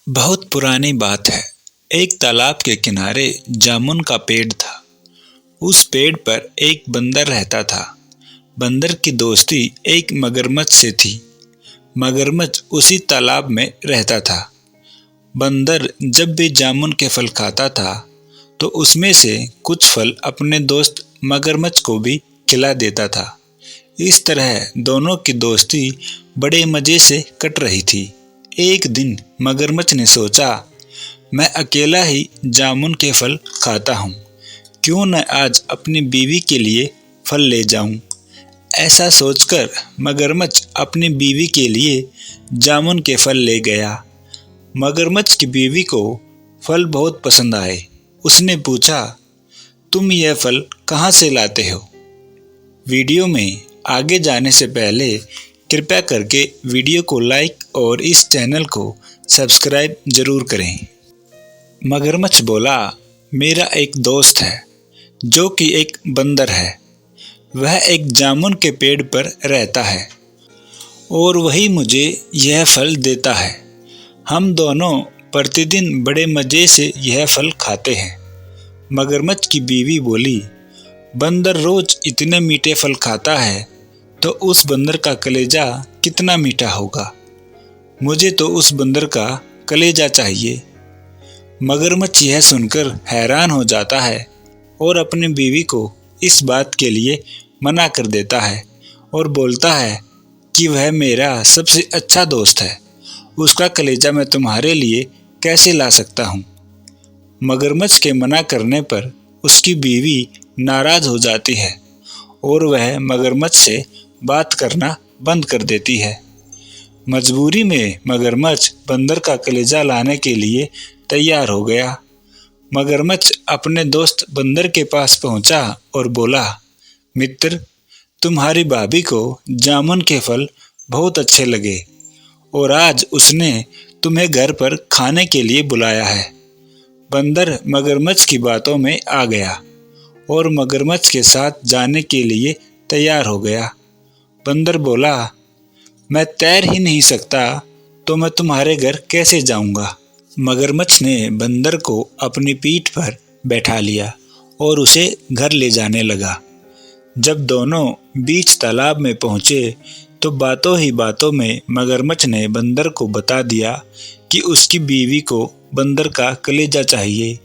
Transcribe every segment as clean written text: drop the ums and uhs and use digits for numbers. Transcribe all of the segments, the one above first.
बहुत पुरानी बात है। एक तालाब के किनारे जामुन का पेड़ था। उस पेड़ पर एक बंदर रहता था। बंदर की दोस्ती एक मगरमच्छ से थी। मगरमच्छ उसी तालाब में रहता था। बंदर जब भी जामुन के फल खाता था तो उसमें से कुछ फल अपने दोस्त मगरमच्छ को भी खिला देता था। इस तरह दोनों की दोस्ती बड़े मज़े से कट रही थी। एक दिन मगरमच्छ ने सोचा, मैं अकेला ही जामुन के फल खाता हूँ, क्यों न आज अपनी बीवी के लिए फल ले जाऊँ। ऐसा सोचकर मगरमच्छ अपनी बीवी के लिए जामुन के फल ले गया। मगरमच्छ की बीवी को फल बहुत पसंद आए। उसने पूछा, तुम यह फल कहाँ से लाते हो? वीडियो में आगे जाने से पहले कृपया करके वीडियो को लाइक और इस चैनल को सब्सक्राइब जरूर करें। मगरमच्छ बोला, मेरा एक दोस्त है जो कि एक बंदर है। वह एक जामुन के पेड़ पर रहता है और वही मुझे यह फल देता है। हम दोनों प्रतिदिन बड़े मज़े से यह फल खाते हैं। मगरमच्छ की बीवी बोली, बंदर रोज इतने मीठे फल खाता है तो उस बंदर का कलेजा कितना मीठा होगा। मुझे तो उस बंदर का कलेजा चाहिए। मगरमच्छ यह सुनकर हैरान हो जाता है और अपनी बीवी को इस बात के लिए मना कर देता है और बोलता है कि वह मेरा सबसे अच्छा दोस्त है, उसका कलेजा मैं तुम्हारे लिए कैसे ला सकता हूँ। मगरमच्छ के मना करने पर उसकी बीवी नाराज़ हो जाती है और वह मगरमच्छ से बात करना बंद कर देती है। मजबूरी में मगरमच्छ बंदर का कलेजा लाने के लिए तैयार हो गया। मगरमच्छ अपने दोस्त बंदर के पास पहुंचा और बोला, मित्र, तुम्हारी भाभी को जामुन के फल बहुत अच्छे लगे और आज उसने तुम्हें घर पर खाने के लिए बुलाया है। बंदर मगरमच्छ की बातों में आ गया और मगरमच्छ के साथ जाने के लिए तैयार हो गया। बंदर बोला, मैं तैर ही नहीं सकता तो मैं तुम्हारे घर कैसे जाऊंगा। मगरमच्छ ने बंदर को अपनी पीठ पर बैठा लिया और उसे घर ले जाने लगा। जब दोनों बीच तालाब में पहुंचे तो बातों ही बातों में मगरमच्छ ने बंदर को बता दिया कि उसकी बीवी को बंदर का कलेजा चाहिए।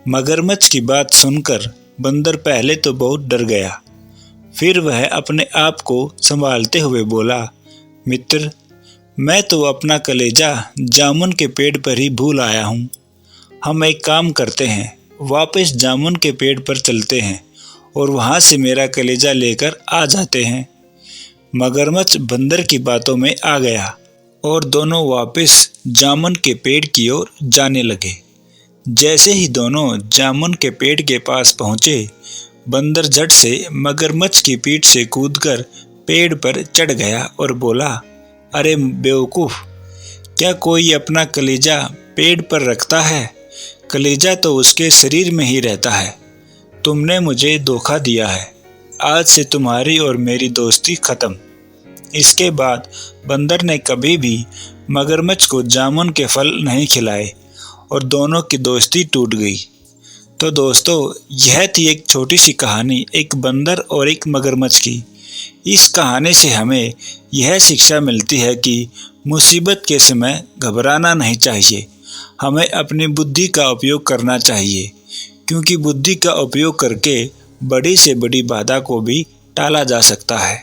मगरमच्छ की बात सुनकर बंदर पहले तो बहुत डर गया, फिर वह अपने आप को संभालते हुए बोला, मित्र, मैं तो अपना कलेजा जामुन के पेड़ पर ही भूल आया हूँ। हम एक काम करते हैं, वापस जामुन के पेड़ पर चलते हैं और वहाँ से मेरा कलेजा लेकर आ जाते हैं। मगरमच्छ बंदर की बातों में आ गया और दोनों वापस जामुन के पेड़ की ओर जाने लगे। जैसे ही दोनों जामुन के पेड़ के पास पहुँचे, बंदर झट से मगरमच्छ की पीठ से कूदकर पेड़ पर चढ़ गया और बोला, अरे बेवकूफ़, क्या कोई अपना कलेजा पेड़ पर रखता है? कलेजा तो उसके शरीर में ही रहता है। तुमने मुझे धोखा दिया है। आज से तुम्हारी और मेरी दोस्ती ख़त्म। इसके बाद बंदर ने कभी भी मगरमच्छ को जामुन के फल नहीं खिलाए और दोनों की दोस्ती टूट गई। तो दोस्तों, यह थी एक छोटी सी कहानी एक बंदर और एक मगरमच्छ की। इस कहानी से हमें यह शिक्षा मिलती है कि मुसीबत के समय घबराना नहीं चाहिए। हमें अपनी बुद्धि का उपयोग करना चाहिए, क्योंकि बुद्धि का उपयोग करके बड़ी से बड़ी बाधा को भी टाला जा सकता है।